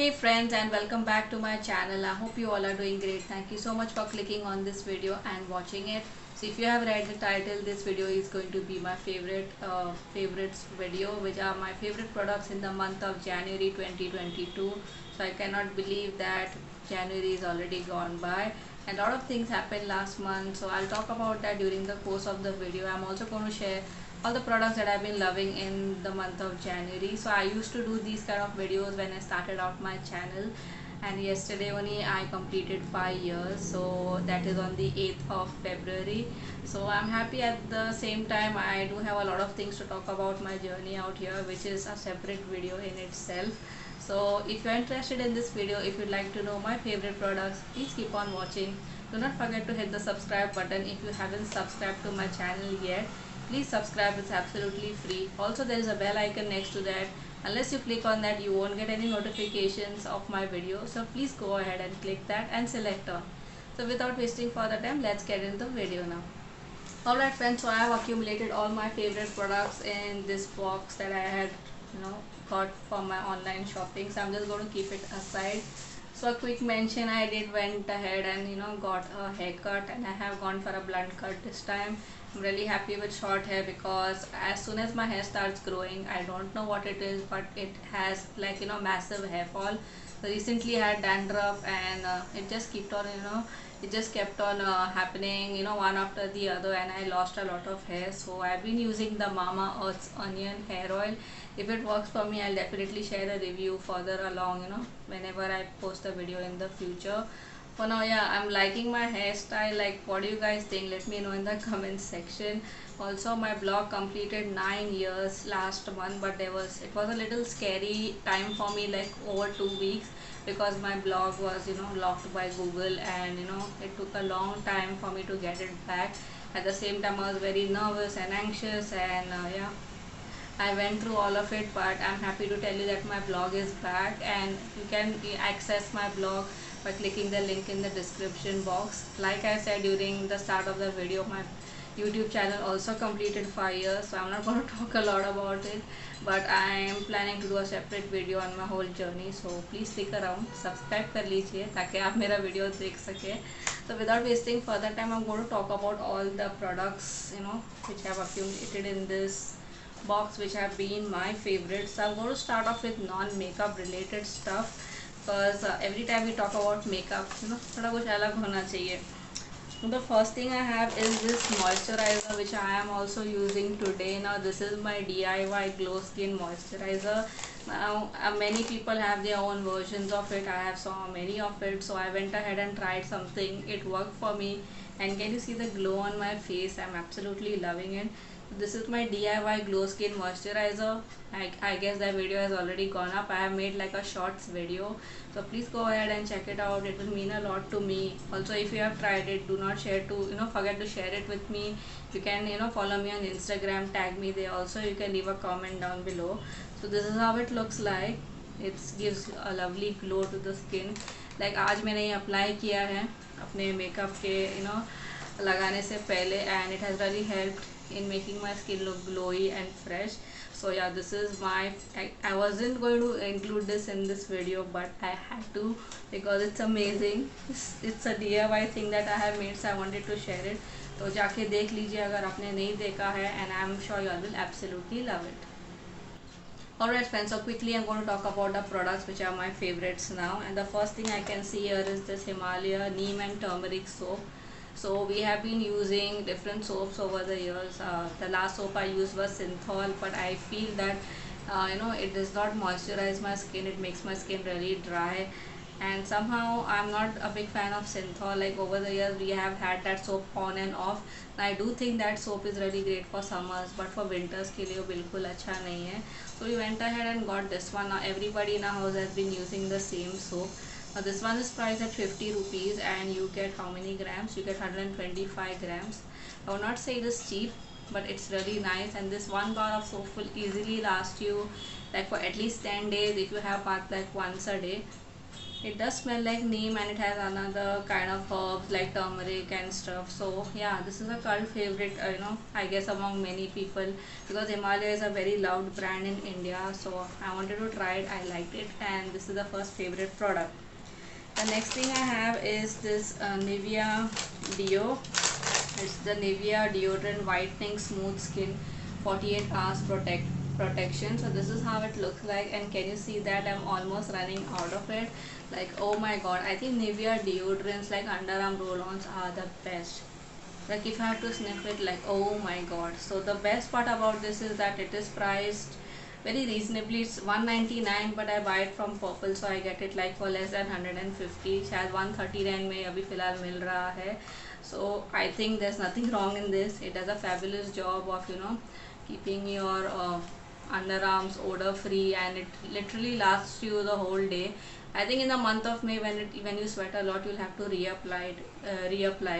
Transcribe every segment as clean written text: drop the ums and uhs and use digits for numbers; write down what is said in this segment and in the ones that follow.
Hey friends, and welcome back to my channel. I hope you all are doing great. Thank you so much for clicking on this video and watching it. So if you have read the title, this video is going to be my favorites video, which are my favorite products in the month of January 2022. So I cannot believe that January is already gone by, and a lot of things happened last month. So I'll talk about that during the course of the video. I'm also going to share all the products that I've been loving in the month of January. So I used to do these kind of videos when I started out my channel, and yesterday only I completed 5 years, so that is on the 8th of February. So I'm happy. At the same time, I do have a lot of things to talk about my journey out here, which is a separate video in itself. So if you're interested in this video, if you'd like to know my favorite products, please keep on watching. Do not forget to hit the subscribe button if you haven't subscribed to my channel yet. Please subscribe, it's absolutely free. Also, there is a bell icon next to that. Unless you click on that, you won't get any notifications of my video. So please go ahead and click that and select on. So without wasting further time, let's get into the video now. Alright friends, so I have accumulated all my favorite products in this box that I had got from my online shopping. So I'm just going to keep it aside. So a quick mention, I went ahead and got a haircut, and I have gone for a blunt cut this time. I'm really happy with short hair because as soon as my hair starts growing, I don't know what it is, but it has like massive hair fall. So recently I had dandruff, and it just kept on happening one after the other, and I lost a lot of hair. So I've been using the Mama Earth's onion hair oil. If it works for me, I'll definitely share a review further along whenever I post a video in the future. For now, yeah, I'm liking my hairstyle. Like, what do you guys think? Let me know in the comment section. Also, my blog completed 9 years last month, but it was a little scary time for me, like over 2 weeks, because my blog was locked by Google, and it took a long time for me to get it back. At the same time, I was very nervous and anxious, and yeah, I went through all of it, but I'm happy to tell you that my blog is back, and you can access my blog by clicking the link in the description box. Like I said during the start of the video, my YouTube channel also completed 5 years, so I'm not going to talk a lot about it, but I am planning to do a separate video on my whole journey. So please stick around, subscribe कर लीजिए ताकि आप मेरा video देख सके. So without wasting further time, I'm going to talk about all the products which have accumulated in this box, which have been my favorites. So I'm going to start off with non-makeup related stuff, because every time we talk about makeup थोड़ा कुछ अलग होना चाहिए. The first thing I have is this moisturizer, which I am also using today. Now this is my DIY glow skin moisturizer. Now many people have their own versions of it. I have saw many of it, so I went ahead and tried something. It worked for me, and can you see the glow on my face? I'm absolutely loving it. This is my DIY glow skin moisturizer. I guess that video has already gone up. I have made like a shorts video, so please go ahead and check it out. It will mean a lot to me. Also, if you have tried it, do not forget to share it with me. You can follow me on Instagram, tag me there. Also, you can leave a comment down below. So this is how it looks like. It gives a lovely glow to the skin. Like आज मैंने ये apply किया है अपने makeup के लगाने से पहले, and it has really helped in making my skin look glowy and fresh. So yeah, this is my I wasn't going to include this in this video, but I had to because it's amazing. It's a DIY thing that I have made, so I wanted to share it. तो जाके देख लीजिए अगर आपने नहीं देखा है, and I'm sure you all will absolutely love it. Alright friends, so quickly I'm going to talk about the products which are my favorites now, and the first thing I can see here is this Himalaya Neem and Turmeric soap. So we have been using different soaps over the years. The last soap I used was Synthol, but I feel that it does not moisturize my skin. It makes my skin really dry, and somehow I'm not a big fan of Synthol. Like over the years we have had that soap on and off. I do think that soap is really great for summers, but for winters के लिए वो बिल्कुल अच्छा नहीं है. So we went ahead and got this one. Now everybody in our house has been using the same soap. Now this one is priced at 50 rupees, and you get how many grams? You get 125 grams. I would not say it is cheap, but it's really nice, and this one bar of soap will easily last you like for at least 10 days if you have bath like once a day. It does smell like neem, and it has another kind of herbs like turmeric and stuff. So yeah, this is a cult favorite, I guess among many people, because Himalaya is a very loved brand in India. So I wanted to try it, I liked it, and this is the first favorite product. The next thing I have is this Nivea Deo. It's the Nivea Deodorant Whitening Smooth Skin 48 hours protection. So this is how it looks like, and can you see that I'm almost running out of it? Like, oh my god, I think Nivea deodorants like underarm roll-ons are the best. Like if I have to sniff it, like, oh my god. So the best part about this is that it is priced very reasonably. It's 199, but I buy it from Purple, so I get it like for less than 150. शायद 139 में अभी फ़िलहाल मिल रहा है. So I think there's nothing wrong in this. It does a fabulous job of keeping your underarms odor free, and it literally lasts you the whole day. I think in the month of May, when you sweat a lot, you'll have to reapply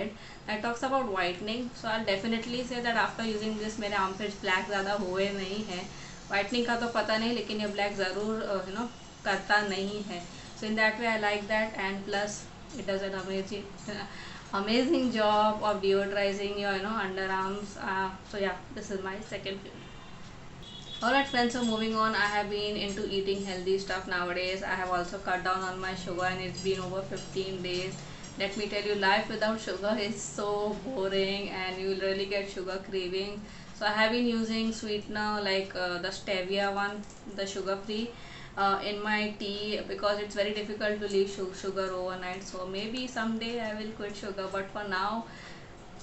it. It talks about whitening, so I'll definitely say that after using this मेरे armpits black ज़्यादा हुए नहीं है. Whitening का तो पता नहीं, लेकिन ये black ज़रूर करता नहीं है. So in that way I like that, and plus it does an amazing job of deodorizing your underarms. So yeah, this is my second favorite. Alright friends, so moving on, I have been into eating healthy stuff nowadays. I have also cut down on my sugar, and it's been over 15 days. Let me tell you, life without sugar is so boring, and you will really get sugar craving. So I have been using sweetener like the stevia one, the sugar free, in my tea, because it's very difficult to leave sugar overnight. So maybe someday I will quit sugar, but for now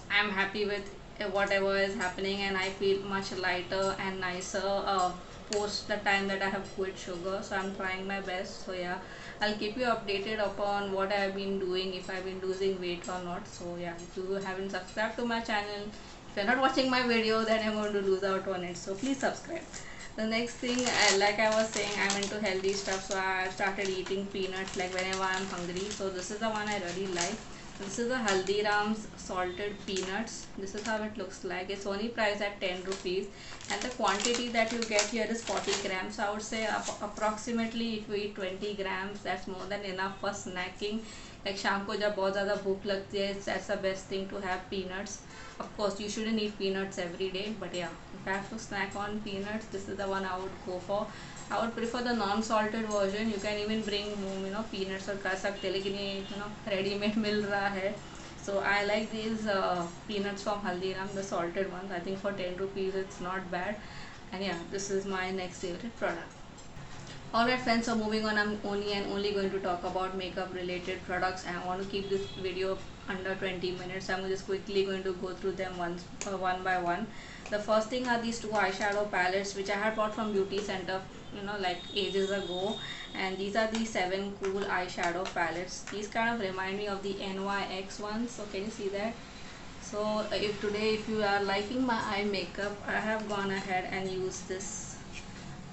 I'm happy with whatever is happening, and I feel much lighter and nicer post the time that I have quit sugar. So I'm trying my best. So yeah, I'll keep you updated upon what I have been doing, if I've been losing weight or not. So yeah, if you haven't subscribed to my channel, if you're not watching my video, then I'm going to lose out on it, so please subscribe. The next thing, like I was saying, I'm into healthy stuff, so I started eating peanuts like whenever I'm hungry. So this is the one I really like. This is the Haldiram's salted peanuts. This is how it looks like. It's only priced at 10 rupees, and the quantity that you get here is 40 grams. So I would say approximately if you eat 20 grams, that's more than enough for snacking. Like शाम को जब बहुत ज़्यादा भूख लगती है, that's the best thing to have peanuts. Of course, you shouldn't eat peanuts every day, but yeah, if I have to snack on peanuts, this is the one I would go for. I would prefer the non-salted version. You can even bring peanuts और कर सकते, लेकिन ये ready-made मिल रहा है. So I like these peanuts from Haldiram, the salted ones. I think for 10 rupees it's not bad. And yeah, this is my next favorite product. Alright friends, so moving on, I'm only going to talk about makeup related products, and I want to keep this video under 20 minutes. I'm just quickly going to go through them one by one. The first thing are these two eyeshadow palettes, which I had bought from beauty center like ages ago, and these are the 7 Kohl eyeshadow palettes. These kind of remind me of the NYX ones. So can you see that? So if you are liking my eye makeup, I have gone ahead and used this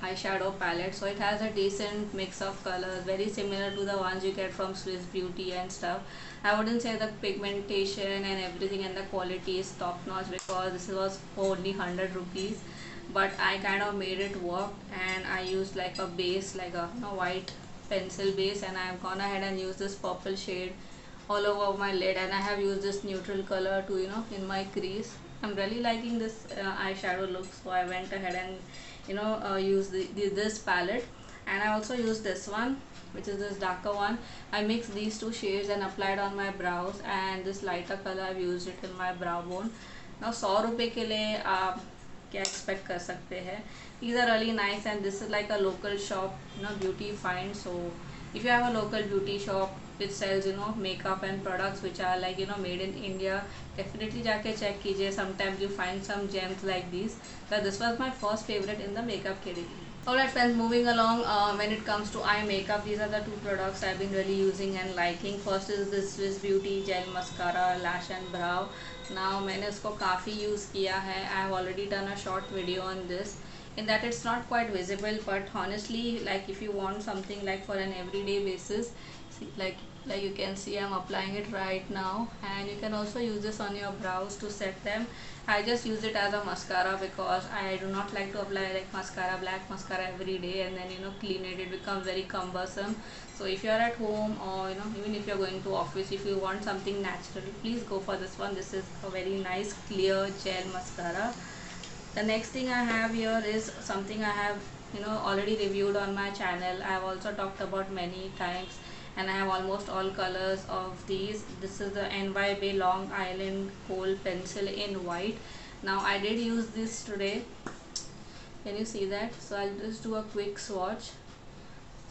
eyeshadow palette. So it has a decent mix of colors, very similar to the ones you get from Swiss Beauty and stuff. I wouldn't say the pigmentation and everything and the quality is top notch, because this was only 100 rupees, but I kind of made it work, and I used like a base, like a white pencil base, and I have gone ahead and used this purple shade all over my lid, and I have used this neutral color to in my crease. I'm really liking this eyeshadow look, so I went ahead and use this palette. And I also used this one, which is this darker one. I mixed these two shades and applied on my brows, and this lighter color I've used it in my brow bone. Now 100 रुपये के लिए आप क्या expect कर सकते हैं. These are really nice, and this is like a local shop, beauty find. So if you have a local beauty shop which sells makeup and products which are like made in India, definitely जाके check कीजिए. Sometimes you find some gems like these. So this was my first favorite in the makeup category. Alright friends, moving along, when it comes to eye makeup, these are the two products I've been really using and liking. First is this Swiss Beauty Gel Mascara Lash and Brow. Now मैंने इसको काफ़ी use किया है. I have already done a short video on this, in that it's not quite visible, but honestly, like if you want something like for an everyday basis, like Like you can see I'm applying it right now, and you can also use this on your brows to set them. I just use it as a mascara because I do not like to apply like mascara, black mascara every day and then clean it. It becomes very cumbersome. So if you are at home, or even if you're going to office, if you want something natural, please go for this one. This is a very nice clear gel mascara. The next thing I have here is something I have already reviewed on my channel. I have also talked about many times, and I have almost all colors of these. This is the NYBae Long Island Kohl pencil in white. Now I did use this today. Can you see that? So I'll just do a quick swatch.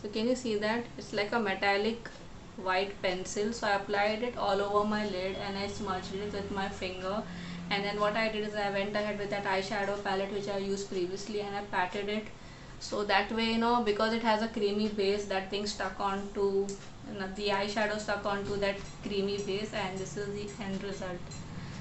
So can you see that? It's like a metallic white pencil. So I applied it all over my lid and I smudged it with my finger. And then what I did is I went ahead with that eyeshadow palette which I used previously, and I patted it. So that way, because it has a creamy base, that thing stuck onto, the eyeshadow stuck onto that creamy base, and this is the end result.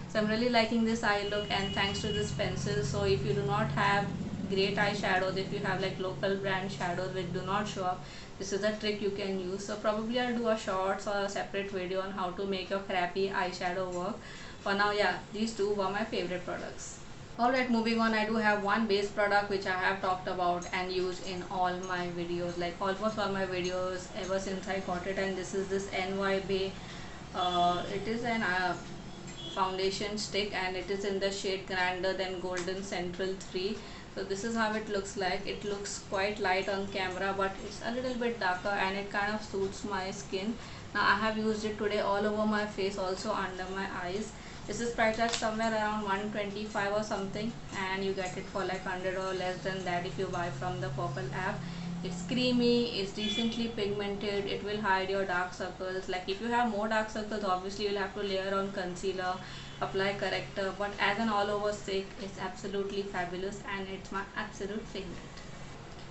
So I'm really liking this eye look, and thanks to this pencil. So if you do not have great eyeshadows, if you have like local brand shadows which do not show up, this is a trick you can use. So probably I'll do a shorts or a separate video on how to make your crappy eyeshadow work. For now, yeah, these two were my favorite products. Alright, moving on, I do have one base product which I have talked about and used in all my videos, like almost all my videos ever since I got it, and this is this NYBae. It is an foundation stick, and it is in the shade Grander Than Golden Central 3. So this is how it looks like. It looks quite light on camera, but it's a little bit darker and it kind of suits my skin. Now I have used it today all over my face, also under my eyes. This is priced at somewhere around 125 or something, and you get it for like 100 or less than that if you buy from the Purple app. It's creamy, it's decently pigmented, it will hide your dark circles. Like if you have more dark circles, obviously you'll have to layer on concealer, apply corrector, but as an all over stick, it's absolutely fabulous and it's my absolute favorite.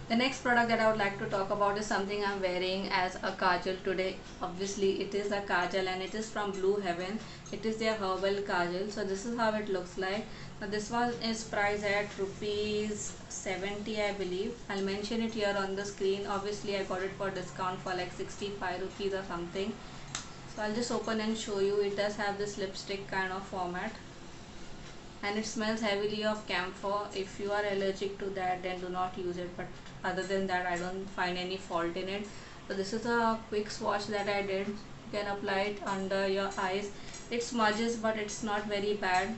The next product that I would like to talk about is something I'm wearing as a kajal today. Obviously it is a kajal and it is from Blue Heaven. It is their Herbal Kajal. So this is how it looks like. Now this one is priced at rupees 70, I believe. I'll mention it here on the screen. Obviously I got it for discount for like 65 rupees or something. So I'll just open and show you. It does have this lipstick kind of format, and it smells heavily of camphor. If you are allergic to that, then do not use it, but other than that I don't find any fault in it. So this is a quick swatch that I did. You can apply it under your eyes. It smudges, but it's not very bad.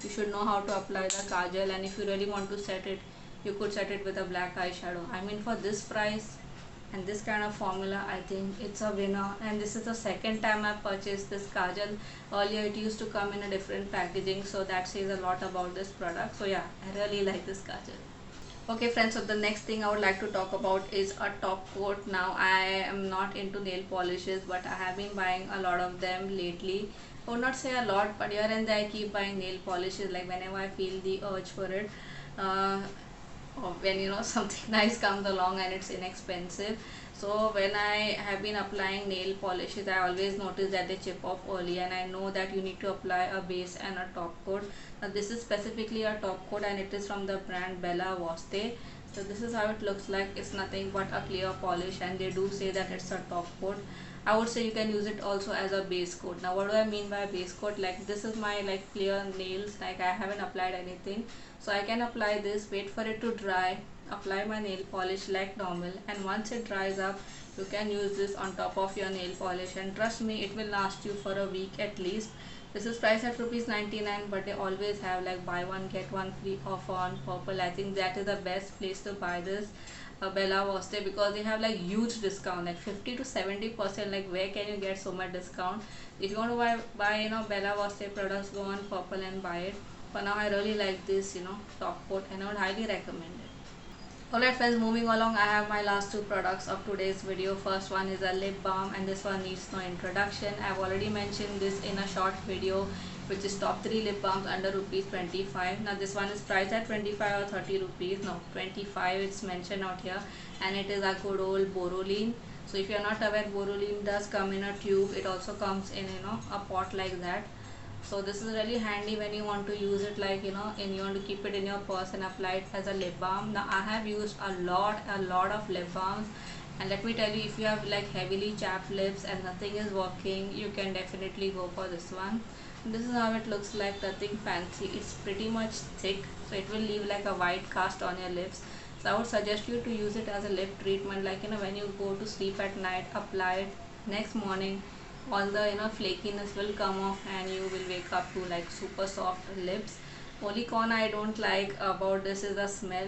You should know how to apply the kajal, and if you really want to set it, you could set it with a black eyeshadow. I mean, for this price and this kind of formula, I think it's a winner. And this is the second time I purchased this kajal. Earlier it used to come in a different packaging, so that says a lot about this product. So yeah, I really like this kajal. Okay friends, so the next thing I would like to talk about is a top coat. Now I am not into nail polishes, but I have been buying a lot of them lately. I would not say a lot, but here and there I keep buying nail polishes, like whenever I feel the urge for it. Or when something nice comes along and it's inexpensive. So when I have been applying nail polishes, I always notice that they chip off early, and I know that you need to apply a base and a top coat. Now this is specifically a top coat, and it is from the brand Bella Voste. So this is how it looks like. It's nothing but a clear polish, and they do say that it's a top coat. I would say you can use it also as a base coat. Now what do I mean by base coat? Like this is my like clear nails, like I haven't applied anything, so I can apply this, wait for it to dry, apply my nail polish like normal, and once it dries up, you can use this on top of your nail polish, and trust me, it will last you for a week at least. This is priced at rupees 99, but they always have like buy one get one free offer on Purple. I think that is the best place to buy this Bella Voste, because they have like huge discount, like 50 to 70%. Like where can you get so much discount? If you want to buy Bella Voste products, go on Purple and buy it. For now I really like this top coat, and I would highly recommend it. Alright friends, moving along, I have my last two products of today's video. First one is a lip balm, and this one needs no introduction. I have already mentioned this in a short video, which is top 3 lip balms under rupees 25. Now this one is priced at 25 or 30 rupees. No, 25 it's mentioned out here, and it is a good old Boroline. So if you are not aware, Boroline does come in a tube. It also comes in a pot like that. So this is really handy when you want to use it, like and you want to keep it in your purse and apply it as a lip balm. Now I have used a lot of lip balms, And let me tell you, if you have like heavily chapped lips and nothing is working, you can definitely go for this one. This is how it looks like, nothing fancy. It's pretty much thick, so it will leave like a white cast on your lips. So I would suggest you to use it as a lip treatment, like when you go to sleep at night, apply it. Next morning all the flakiness will come off and you will wake up to like super soft lips. Only con I don't like about this is the smell,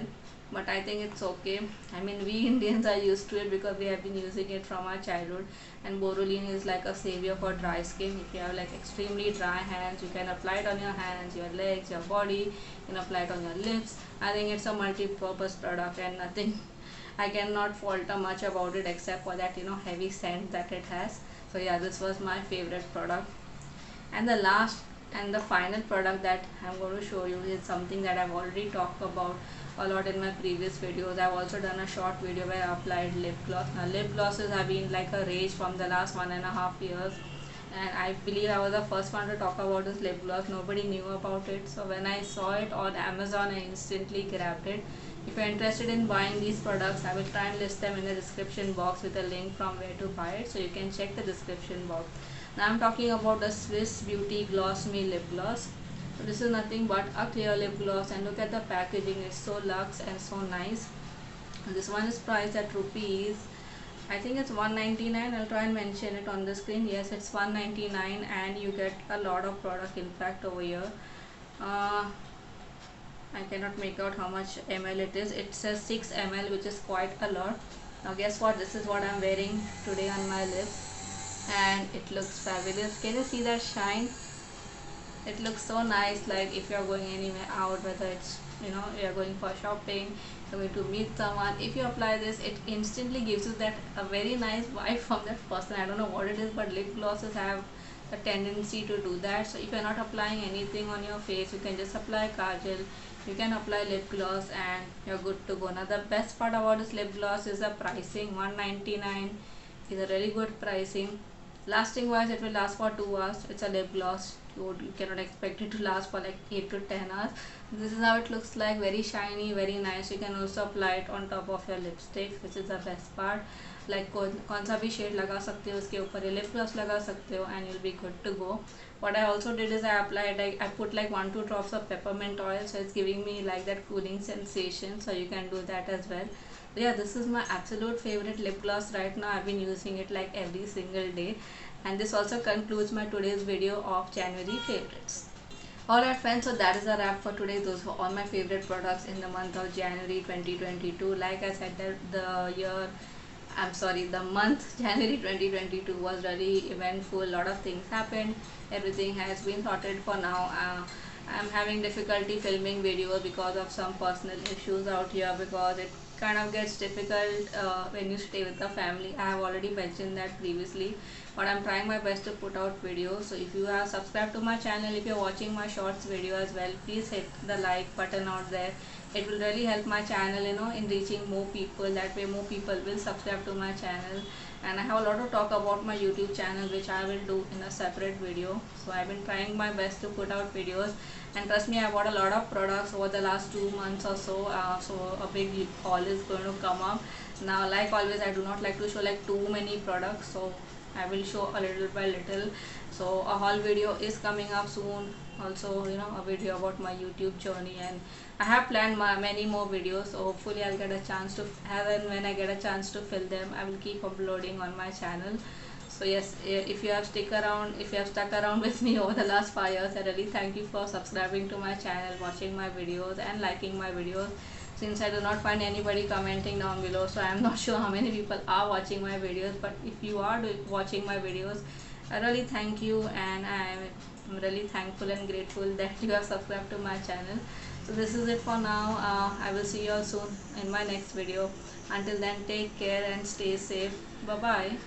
but I think it's okay. I mean, we Indians are used to it because we have been using it from our childhood, and Boroline is like a savior for dry skin. If you have like extremely dry hands, you can apply it on your hands, your legs, your body. You can apply it on your lips. I think it's a multi-purpose product and nothing I cannot falter much about it except for that heavy scent that it has. So yeah, this was my favorite product. And the last and the final product that I'm going to show you is something that I've already talked about a lot in my previous videos. I've also done a short video where I applied lip gloss. Now lip glosses have been like a rage from the last 1.5 years, and I believe I was the first one to talk about this lip gloss. Nobody knew about it, so when I saw it on Amazon, I instantly grabbed it. If you're interested in buying these products, I will try and list them in the description box with a link from where to buy it, so you can check the description box. Now I'm talking about the Swiss Beauty Gloss Me Lip Gloss. So this is nothing but a clear lip gloss, and look at the packaging, it's so luxe and so nice. And this one is priced at rupees, I think it's 199. I'll try and mention it on the screen. Yes, it's 199, and you get a lot of product in fact over here. I cannot make out how much ml it is. It says 6 ml, which is quite a lot. Now guess what, this is what I'm wearing today on my lips, and it looks fabulous. Can you see that shine? It looks so nice, like if you're going anywhere out, whether it's you're going for shopping, you're going to meet someone, if you apply this, it instantly gives you that a very nice vibe from that person. I don't know what it is, but lip glosses have the tendency to do that. So if you're not applying anything on your face, you can just apply kajal, you can apply lip gloss, and you're good to go. Now the best part about this lip gloss is the pricing. 199 is a really good pricing. Lasting wise, it will last for 2 hours. It's a lip gloss, you cannot expect it to last for like 8 to 10 hours. This is how it looks like, very shiny, very nice. You can also apply it on top of your lipstick, which is the best part. Like कौन सा भी shade लगा सकते हो, उसके ऊपर ये lip gloss लगा सकते हो, and you'll be good to go. What I also did is I applied, I put like 1-2 drops of peppermint oil, so it's giving me like that cooling sensation. So you can do that as well. So yeah, this is my absolute favorite lip gloss right now. I've been using it like every single day. And this also concludes my today's video of January favorites. Alright friends, so that is a wrap for today. Those were all my favorite products in the month of January 2022. Like I said, the month January 2022 was really eventful. A lot of things happened. Everything has been sorted for now. I'm having difficulty filming videos because of some personal issues out here, because it kind of gets difficult when you stay with the family. I have already mentioned that previously, but I'm trying my best to put out videos. So if you have subscribed to my channel, if you're watching my shorts video as well, please hit the like button out there. It will really help my channel in reaching more people. That way more people will subscribe to my channel. And I have a lot to talk about my YouTube channel, which I will do in a separate video. So I've been trying my best to put out videos, and trust me, I bought a lot of products over the last 2 months or so. So a big haul is going to come up. Now like always, I do not like to show like too many products, so I will show a little by little. So a haul video is coming up soon. Also a video about my YouTube journey, and I have planned many more videos. So hopefully I'll get a chance to when I get a chance to fill them, I will keep uploading on my channel. So yes, if you have stuck around with me over the last 5 years, I really thank you for subscribing to my channel, watching my videos and liking my videos. Since I do not find anybody commenting down below, so I am not sure how many people are watching my videos, but if you are watching my videos, I really thank you, and I'm really thankful and grateful that you have subscribed to my channel. So this is it for now. I will see you all soon in my next video. Until then, take care and stay safe. Bye bye.